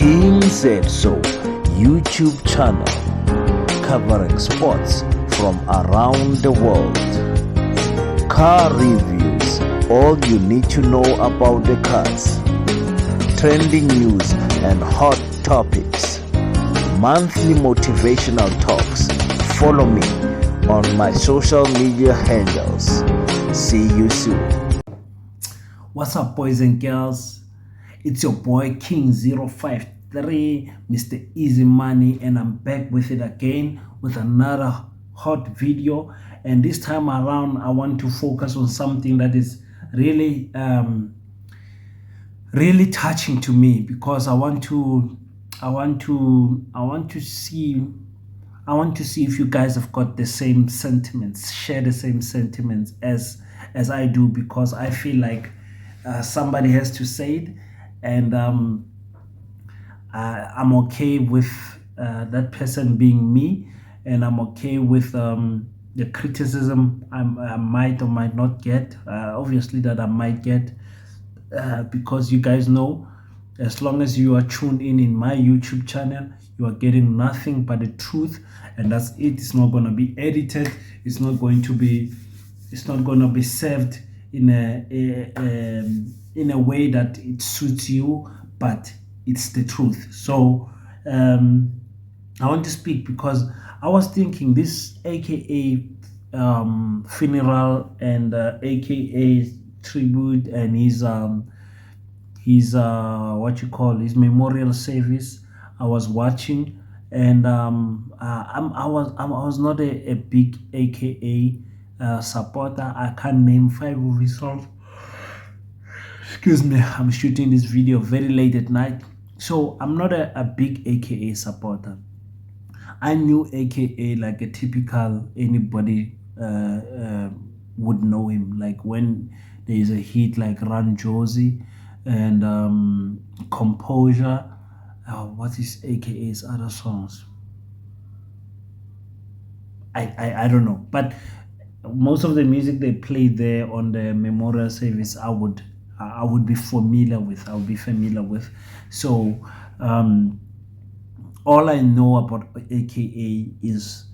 King Said So YouTube channel, covering sports from around the world. Car reviews, all you need to know about the cars. Trending news and hot topics. Monthly motivational talks. Follow me on my social media handles. See you soon. What's up, boys and girls? It's your boy King053, Mr. Easy Money, and I'm back with it again with another hot video. And this time around, I want to focus on something that is really really touching to me, because I want to see if you guys have got the same sentiments, share the same sentiments as I do, because I feel like somebody has to say it, and I'm okay with that person being me, and I'm okay with the criticism I might or might not get. Obviously, that I might get, because you guys know, as long as you are tuned in my YouTube channel, you are getting nothing but the truth, and that's it. It's not going to be edited. It's not going to be served in a way that it suits you, but it's the truth. So I want to speak because I was thinking this AKA funeral and AKA tribute, and his his memorial service I was watching, and I was not a big AKA supporter. I can't name 5 of his songs. Excuse me, I'm shooting this video very late at night, so I'm not a big AKA supporter. I knew AKA like a typical anybody would know him. Like when there is a hit like Run Josie and Composure. What is AKA's other songs? I don't know, but most of the music they played there on the memorial service, I would be familiar with. I would be familiar with. So all I know about AKA is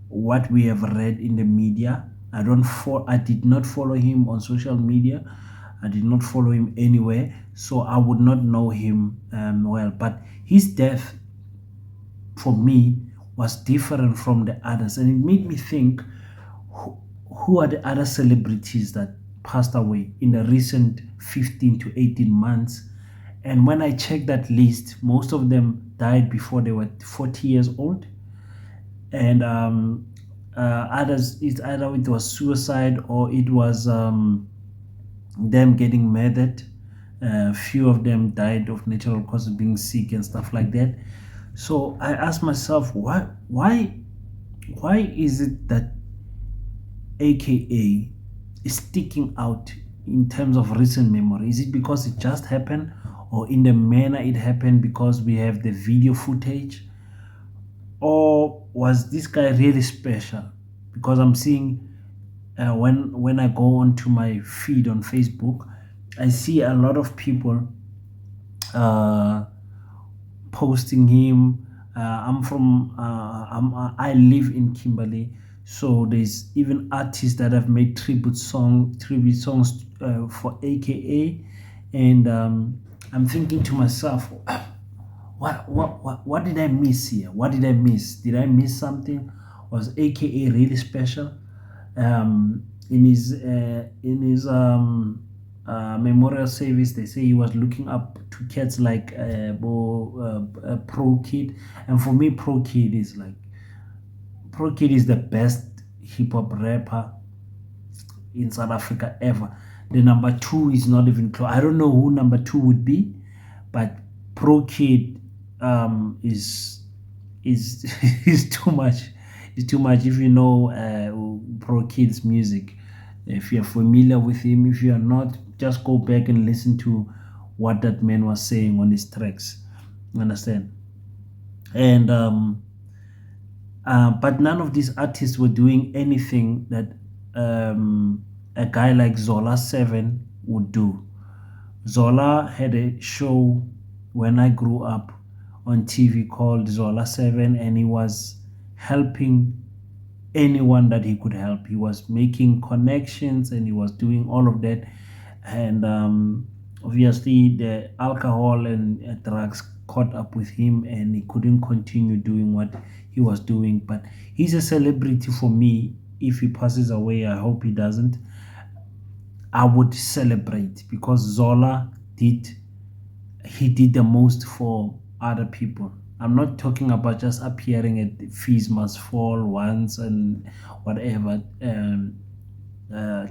what we have read in the media. I did not follow him on social media. I did not follow him anywhere, so I would not know him well. But his death, for me, was different from the others, and it made me think, who are the other celebrities that passed away in the recent 15 to 18 months? And when I checked that list, most of them died before they were 40 years old. And others, either it was suicide or it was them getting murdered. Few of them died of natural causes, being sick and stuff like that. So I asked myself, why is it that AKA is sticking out in terms of recent memory? Is it because it just happened, or in the manner it happened because we have the video footage? Or was this guy really special? Because I'm seeing when I go onto my feed on Facebook, I see a lot of people posting him. I live in Kimberley, so there's even artists that have made tribute songs for AKA, and I'm thinking to myself, what did I miss here? What did I miss? Did I miss something? Was AKA really special? In his memorial service, they say he was looking up to cats like Pro Kid, and for me, Pro Kid is the best hip hop rapper in South Africa ever. The number 2 is not even close. I don't know who number 2 would be, but Pro Kid is too much. It's too much. If you know Pro Kid's music, if you're familiar with him, if you are not, just go back and listen to what that man was saying on his tracks. Understand? And but none of these artists were doing anything that a guy like Zola 7 would do. Zola had a show when I grew up on TV called Zola 7, and he was helping anyone that he could help. He was making connections and he was doing all of that. And obviously, the alcohol and drugs caught up with him, and he couldn't continue doing what he was doing. But he's a celebrity for me. If he passes away, I hope he doesn't. I would celebrate because Zola did the most for other people. I'm not talking about just appearing at Fees Must Fall once and whatever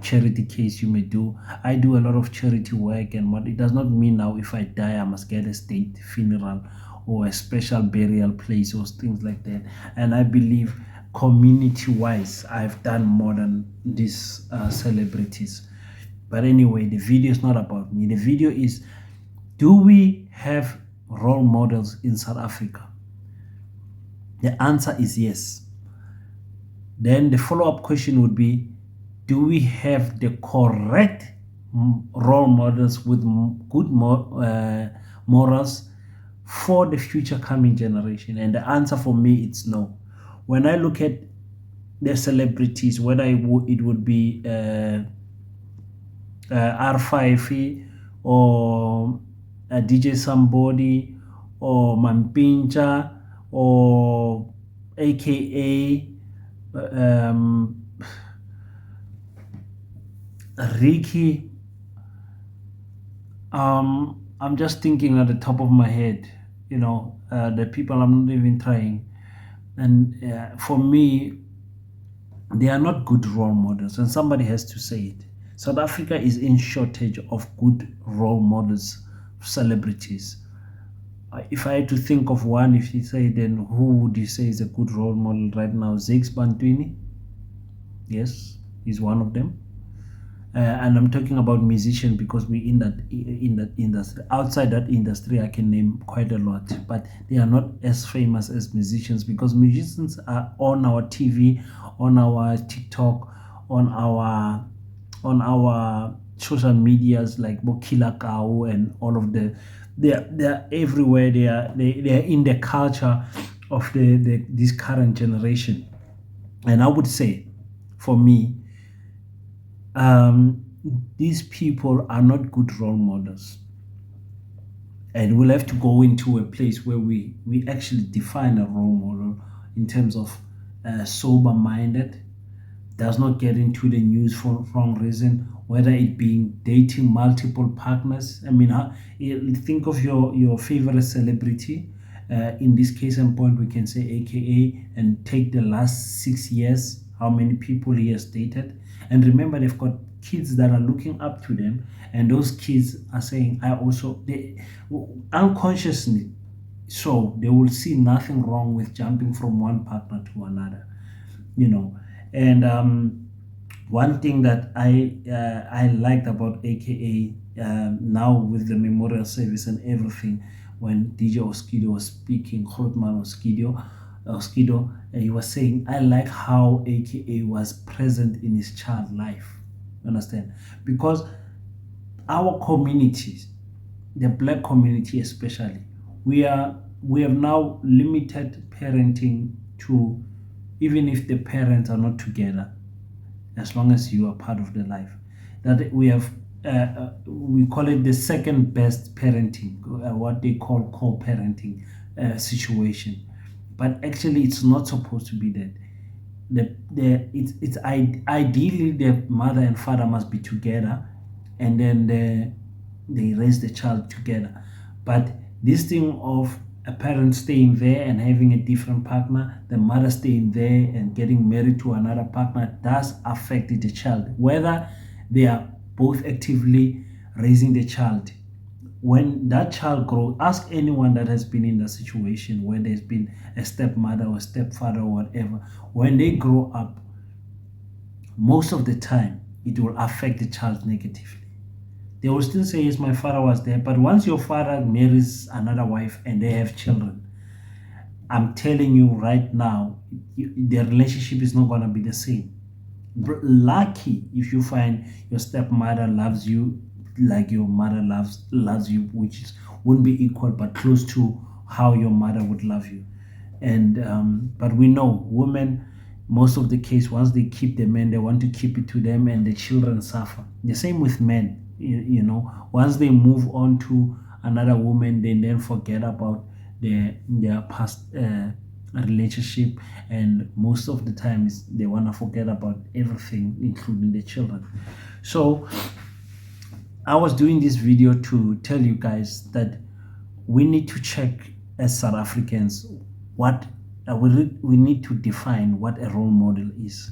charity case you may do. I do a lot of charity work, and what it does not mean now if I die I must get a state funeral or a special burial place or things like that. And I believe community wise I've done more than these celebrities. But anyway, the video is not about me. The video is, do we have role models in South Africa? The answer is yes. Then the follow-up question would be, do we have the correct role models with good morals for the future coming generation? And the answer for me, it's no. When I look at the celebrities, whether it would be R5 or DJ Somebody or Mampincha or AKA Ricky. I'm just thinking at the top of my head, the people I'm not even trying. And for me, they are not good role models, and somebody has to say it. South Africa is in shortage of good role models, celebrities. If I had to think of one, if you say, then who would you say is a good role model right now? Zakes Bantwini. Yes, he's one of them. And I'm talking about musician because we in that industry. Outside that industry, I can name quite a lot, but they are not as famous as musicians because musicians are on our TV, on our TikTok, on our social medias like Bokila Kau and all of they're everywhere. They are in the culture of this current generation. And I would say, for me, these people are not good role models, and we'll have to go into a place where we actually define a role model in terms of sober-minded, does not get into the news for wrong reason, whether it being dating multiple partners. I mean, think of your favorite celebrity. In this case and point, we can say AKA, and take the last 6 years, how many people he has dated. And remember, they've got kids that are looking up to them, and those kids are saying, they unconsciously, so they will see nothing wrong with jumping from one partner to another, And one thing that I liked about AKA now with the memorial service and everything, when DJ Oskido was speaking, Grootman Oskido, he was saying, I like how AKA was present in his child life. Understand? Because our communities, the black community especially, we have now limited parenting to, even if the parents are not together, as long as you are part of the life, that we have we call it the second best parenting, what they call co-parenting situation. But actually, it's not supposed to be that. It's ideally the mother and father must be together, and then they raise the child together. But this thing of a parent staying there and having a different partner, the mother staying there and getting married to another partner, does affect the child, whether they are both actively raising the child. When that child grows, ask anyone that has been in that situation where there's been a stepmother or stepfather or whatever. When they grow up, most of the time it will affect the child negatively. They will still say, yes, my father was there. But once your father marries another wife and they have children, I'm telling you right now, their relationship is not going to be the same. Lucky if you find your stepmother loves you like your mother loves you, which wouldn't be equal, but close to how your mother would love you. And but we know women, most of the case, once they keep the men, they want to keep it to them, and the children suffer. The same with men. You know, once they move on to another woman, they then forget about their past relationship, and most of the times they want to forget about everything, including the children. So I was doing this video to tell you guys that we need to check as South Africans what we need to define what a role model is,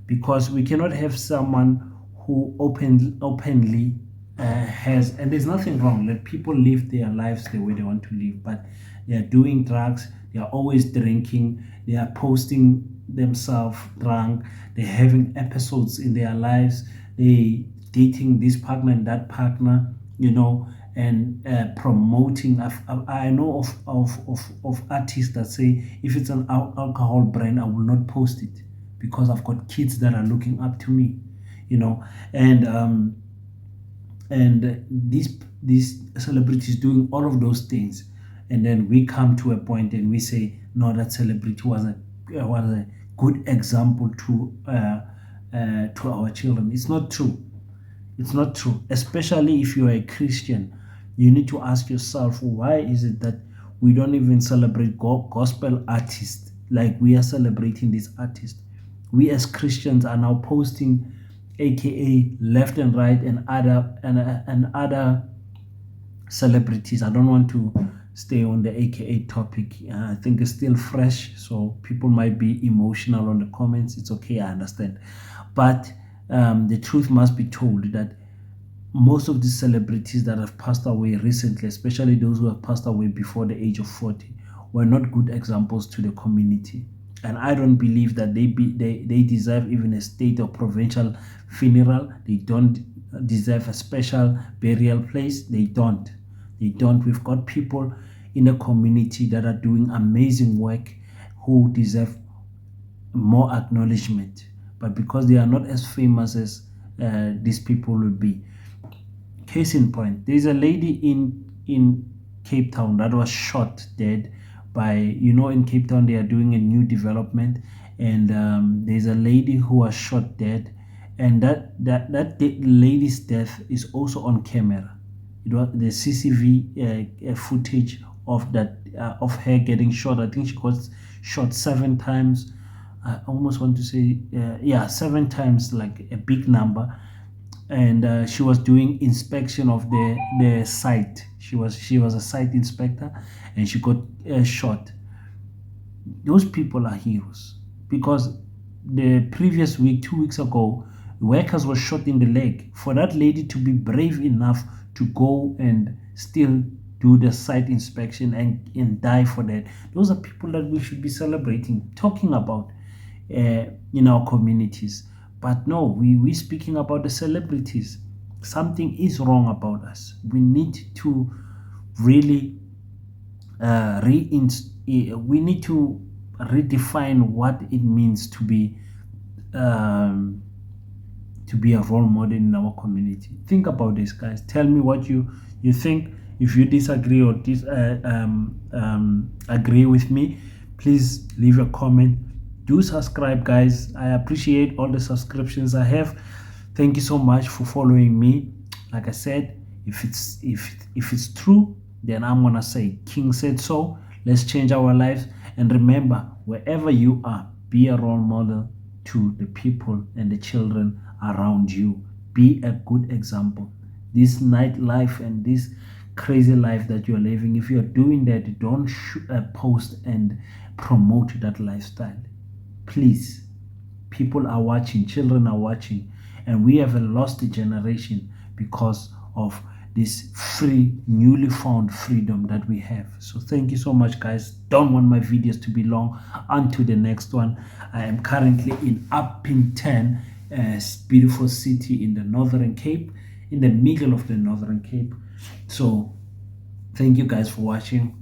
because we cannot have someone who openly has, and there's nothing wrong, let people live their lives the way they want to live, but they are doing drugs, they are always drinking, they are posting themselves drunk, they're having episodes in their lives, they dating this partner and that partner, you know, and promoting. I know of artists that say, if it's an alcohol brand, I will not post it because I've got kids that are looking up to me, you know. And these celebrities doing all of those things, and then we come to a point and we say, no, that celebrity was a good example to our children. It's not true. It's not true. Especially if you are a Christian, you need to ask yourself, why is it that we don't even celebrate gospel artists like we are celebrating these artists? We as Christians are now posting AKA left and right and other celebrities. I don't want to stay on the AKA topic. I think it's still fresh, so people might be emotional on the comments. It's okay, I understand. But the truth must be told that most of the celebrities that have passed away recently, especially those who have passed away before the age of 40, were not good examples to the community. And I don't believe that they deserve even a state or provincial funeral. They don't deserve a special burial place. They don't. We've got people in the community that are doing amazing work who deserve more acknowledgement. But because they are not as famous as these people will be. Case in point, there's a lady in Cape Town that was shot dead by, you know, in Cape Town they are doing a new development, and there's a lady who was shot dead, and that lady's death is also on camera. It was the CCTV footage of that of her getting shot. I think she got shot 7 times. I almost want to say 7 times, like a big number. And she was doing inspection of the site. She was a site inspector, and she got shot. Those people are heroes, because the previous week, 2 weeks ago, workers were shot in the leg. For that lady to be brave enough to go and still do the site inspection and die for that, those are people that we should be celebrating, talking about in our communities. But no, we speaking about the celebrities. Something is wrong about us. We need to really we need to redefine what it means to be a role model in our community. Think about this, guys. Tell me what you think. If you disagree or agree with me, please leave a comment. Do subscribe, guys. I appreciate all the subscriptions I have. Thank you so much for following me. Like I said, if it's true, then I'm gonna say King said so. Let's change our lives. And remember, wherever you are, be a role model to the people and the children around you. Be a good example. This nightlife and this crazy life that you're living, if you're doing that, don't post and promote that lifestyle. Please, people are watching, children are watching, and we have lost a generation because of this newly found freedom that we have. So thank you so much, guys. Don't want my videos to be long. Until the next one. I am currently in Upington, a beautiful city in the Northern Cape, in the middle of the Northern Cape. So thank you guys for watching,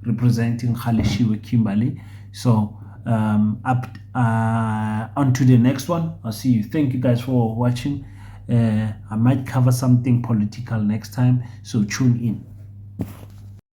representing Khalishiwe Kimberley. So on to the next one. I'll see you. Thank you guys for watching. I might cover something political next time, so tune in.